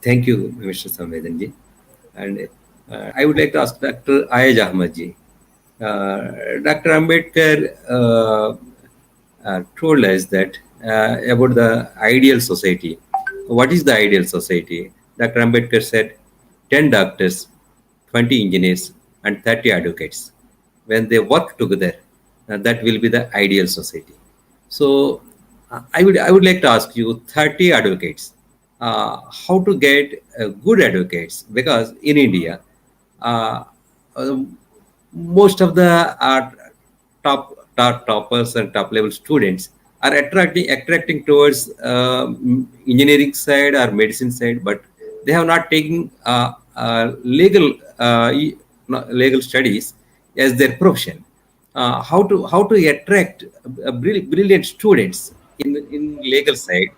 Thank you, Mr. Samvedanji. And I would like to ask Dr. Ayaz Ahmadji. Dr. Ambedkar told us that about the ideal society. What is the ideal society? Dr. Ambedkar said 10 doctors, 20 engineers, and 30 advocates. When they work together, that will be the ideal society. So I would like to ask you 30 advocates, how to get good advocates, because in India, uh, uh, most of the toppers and top level students are attracting towards engineering side or medicine side, but they have not taken legal studies as their profession. How to attract brilliant students in legal side,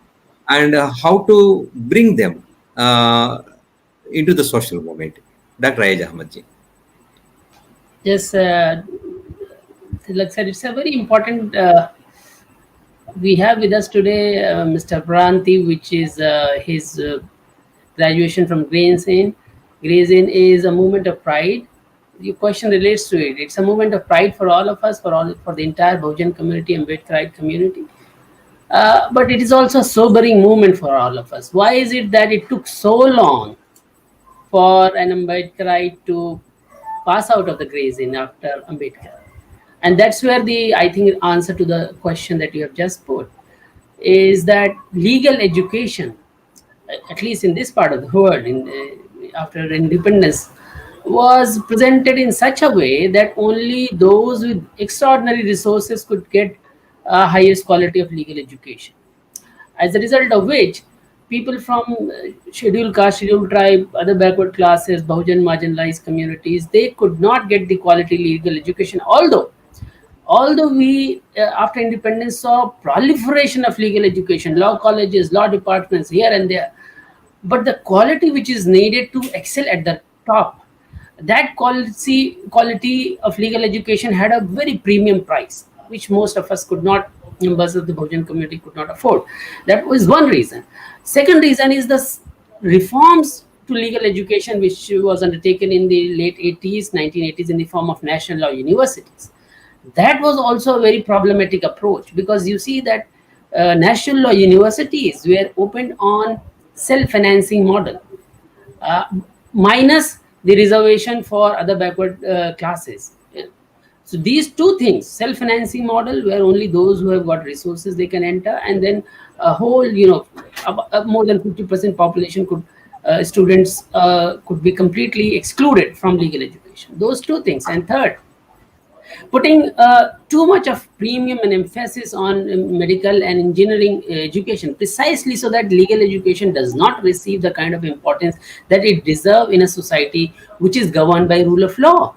and how to bring them uh, into the social movement. Dr. Ayaz Ahmadji. Yes, like I said, it's a very important. We have with us today Mr. Pranti, which is his graduation from Gray's Inn. Gray's Inn is a movement of pride. Your question relates to it. It's a movement of pride for all of us, for the entire Bahujan community and Ambedkarite community. But it is also a sobering movement for all of us. Why is it that it took so long for an Ambedkarite to pass out of the Gray's Inn after Ambedkar? And that's where the, I think, answer to the question that you have just put is that legal education, at least in this part of the world, after independence, was presented in such a way that only those with extraordinary resources could get highest quality of legal education. As a result of which, people from scheduled caste, scheduled tribe, other backward classes, Bahujan marginalized communities, they could not get the quality legal education. Although we after independence saw proliferation of legal education, law colleges, law departments here and there, but the quality which is needed to excel at the top, that quality of legal education had a very premium price, which most of us could not, members of the Bahujan community could not afford. That was one reason. Second reason is the reforms to legal education which was undertaken in the late 80s, 1980s in the form of national law universities. That was also a very problematic approach, because you see that national law universities were opened on self-financing model, uh, minus the reservation for other backward classes. Yeah. So these two things, self-financing model where only those who have got resources they can enter, and then a whole, more than 50% population students could be completely excluded from legal education. Those two things. And third, putting too much of premium and emphasis on medical and engineering education, precisely so that legal education does not receive the kind of importance that it deserves in a society which is governed by rule of law.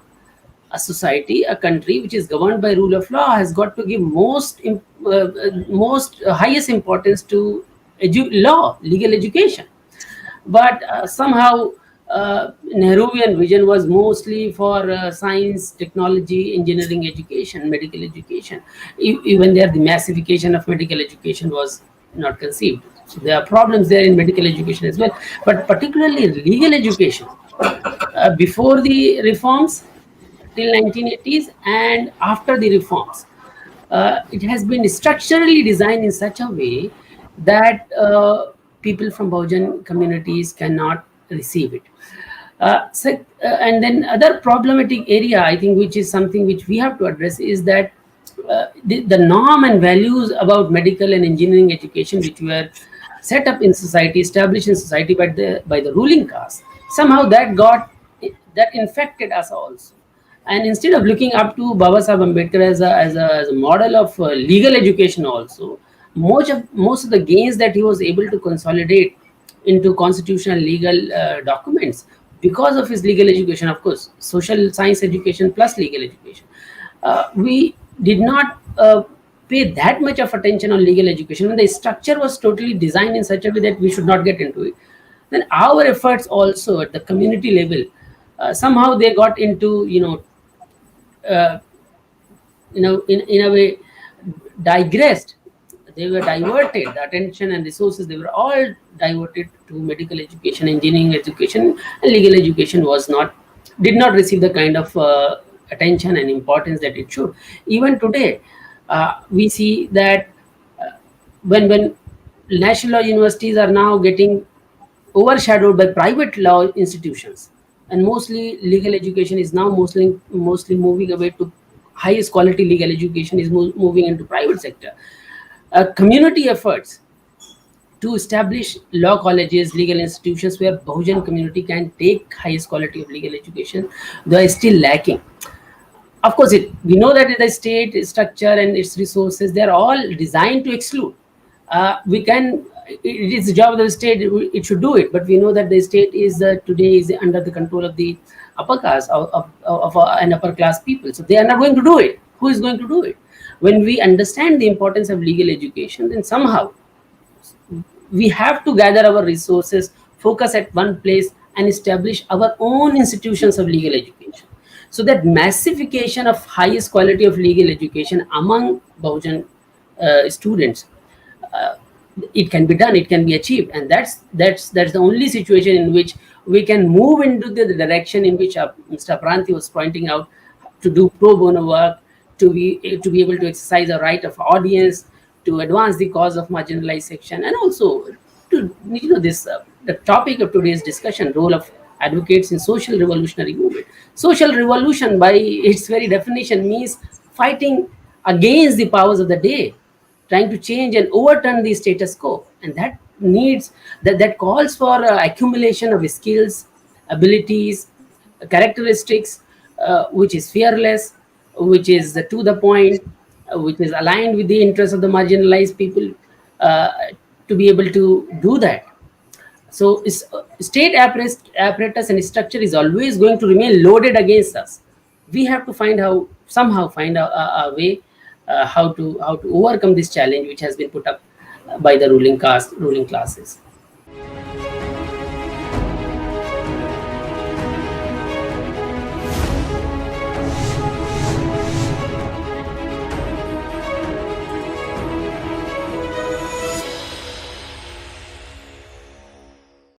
A society, a country which is governed by rule of law has got to give most highest importance to law, legal education. But somehow Nehruvian vision was mostly for science, technology, engineering education, medical education. Even there, the massification of medical education was not conceived. So there are problems there in medical education as well, but particularly legal education. Before the reforms till 1980s and after the reforms, it has been structurally designed in such a way that people from Bahujan communities cannot receive it. And then other problematic area, I think, which is something which we have to address, is that the norm and values about medical and engineering education, which were set up in society, established in society by the ruling caste, somehow that infected us also. And instead of looking up to Baba Sahib Ambedkar as a model of legal education also, most of the gains that he was able to consolidate into constitutional legal documents because of his legal education, of course, social science education plus legal education. We did not pay that much of attention on legal education when the structure was totally designed in such a way that we should not get into it. Then our efforts also at the community level, somehow they got into, in a way, digressed they were diverted, the attention and resources, they were all diverted to medical education, engineering education, and legal education did not receive the kind of attention and importance that it should. Even today, we see that when national law universities are now getting overshadowed by private law institutions, and mostly legal education is now mostly moving away to highest quality legal education is moving into private sector. Community efforts to establish law colleges, legal institutions where Bahujan community can take highest quality of legal education, they are still lacking. Of course, we know that the state structure and its resources, they are all designed to exclude. We can, it is the job of the state, it should do it, but we know that the state is today is under the control of the upper caste of an upper class people, so they are not going to do it. Who is going to do it? When we understand the importance of legal education, then somehow we have to gather our resources, focus at one place, and establish our own institutions of legal education. So that massification of highest quality of legal education among Bahujan students, uh, it can be done, it can be achieved, and that's the only situation in which we can move into the direction in which Mr. Pranti was pointing out, to do pro bono work, to be able to exercise a right of audience, to advance the cause of marginalized section, and also to this the topic of today's discussion, role of advocates in social revolutionary movement. Social revolution, by its very definition, means fighting against the powers of the day, trying to change and overturn the status quo, and that calls for accumulation of skills, abilities, characteristics, which is fearless, which is to the point, which is aligned with the interests of the marginalized people, uh, to be able to do that. So state apparatus and structure is always going to remain loaded against us. We have to somehow find a way, how to overcome this challenge which has been put up by the ruling classes.